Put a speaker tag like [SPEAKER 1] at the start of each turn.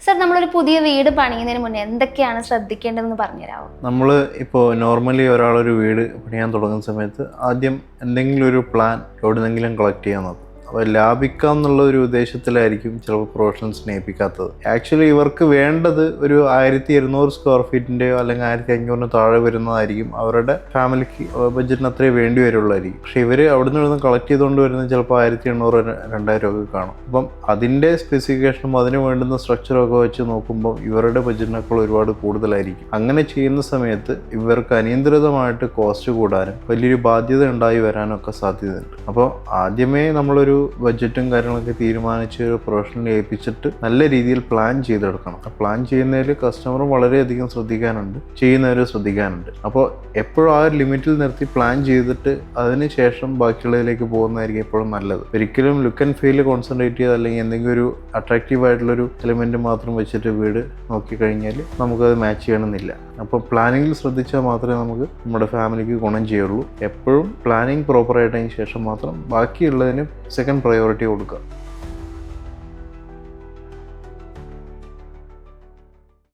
[SPEAKER 1] Sir, നമ്മളൊരു പുതിയ വീട് പണിയുന്നതിന് മുന്നേ എന്തൊക്കെയാണ് ശ്രദ്ധിക്കേണ്ടതെന്ന് പറഞ്ഞുതരാമോ?
[SPEAKER 2] നമ്മൾ ഇപ്പോൾ നോർമലി ഒരാളൊരു വീട് പണിയാൻ തുടങ്ങുന്ന സമയത്ത് ആദ്യം എന്തെങ്കിലും ഒരു പ്ലാൻ എവിടെന്നെങ്കിലും കളക്ട് ചെയ്യാൻ നോക്കും. അപ്പോൾ ലാഭിക്കാം എന്നുള്ള ഒരു ഉദ്ദേശത്തിലായിരിക്കും ചിലപ്പോൾ പ്രൊഫഷണൽസിനെ ഏൽപ്പിക്കാത്തത്. ആക്ച്വലി ഇവർക്ക് വേണ്ടത് ഒരു 1200 സ്ക്വയർ ഫീറ്റിൻ്റെയോ അല്ലെങ്കിൽ 1500 താഴെ വരുന്നതായിരിക്കും അവരുടെ ഫാമിലിക്ക് ബഡ്ജറ്റിന് അത്രേ വേണ്ടി വരുള്ളായിരിക്കും. പക്ഷേ ഇവർ അവിടെ നിന്ന് കളക്ട് ചെയ്തുകൊണ്ട് വരുന്നത് ചിലപ്പോൾ 1800 2000 ഒക്കെ കാണും. അപ്പം അതിൻ്റെ സ്പെസിഫിക്കേഷനും അതിന് വേണ്ടുന്ന സ്ട്രക്ചറൊക്കെ വെച്ച് നോക്കുമ്പോൾ ഇവരുടെ ബഡ്ജറ്റിനേക്കാൾ ഒരുപാട് കൂടുതലായിരിക്കും. അങ്ങനെ ചെയ്യുന്ന സമയത്ത് ഇവർക്ക് അനിയന്ത്രിതമായിട്ട് കോസ്റ്റ് കൂടാനും വലിയൊരു ബാധ്യത ഉണ്ടായി വരാനൊക്കെ സാധ്യതയുണ്ട്. അപ്പോൾ ആദ്യമേ നമ്മളൊരു ബഡ്ജറ്റും കാര്യങ്ങളൊക്കെ തീരുമാനിച്ച് ഒരു പ്രൊഫഷണലിനെ ഏൽപ്പിച്ചിട്ട് നല്ല രീതിയിൽ പ്ലാൻ ചെയ്തെടുക്കണം. ആ പ്ലാൻ ചെയ്യുന്നതിൽ കസ്റ്റമറും വളരെയധികം ശ്രദ്ധിക്കാനുണ്ട്, ചെയ്യുന്നവരും ശ്രദ്ധിക്കാനുണ്ട്. അപ്പോൾ എപ്പോഴും ആ ഒരു ലിമിറ്റിൽ നിർത്തി പ്ലാൻ ചെയ്തിട്ട് അതിന് ശേഷം ബാക്കിയുള്ളതിലേക്ക് പോകുന്നതായിരിക്കും എപ്പോഴും നല്ലത്. ഒരിക്കലും ലുക്ക് ആൻഡ് ഫീൽ കോൺസെൻട്രേറ്റ് ചെയ്ത് അല്ലെങ്കിൽ എന്തെങ്കിലും ഒരു അട്രാക്റ്റീവ് ആയിട്ടുള്ളൊരു എലിമെൻറ്റ് മാത്രം വെച്ചിട്ട് വീട് നോക്കിക്കഴിഞ്ഞാൽ നമുക്കത് മാച്ച് ചെയ്യണമെന്നില്ല. അപ്പോൾ പ്ലാനിങ്ങിൽ ശ്രദ്ധിച്ചാൽ മാത്രമേ നമുക്ക് നമ്മുടെ ഫാമിലിക്ക് ഗുണം ചെയ്യുള്ളൂ. എപ്പോഴും പ്ലാനിങ് പ്രോപ്പറായിട്ടതിന് ശേഷം മാത്രം ബാക്കിയുള്ളതിന് സെക്കൻഡ് പ്രയോറിറ്റി കൊടുക്കുക.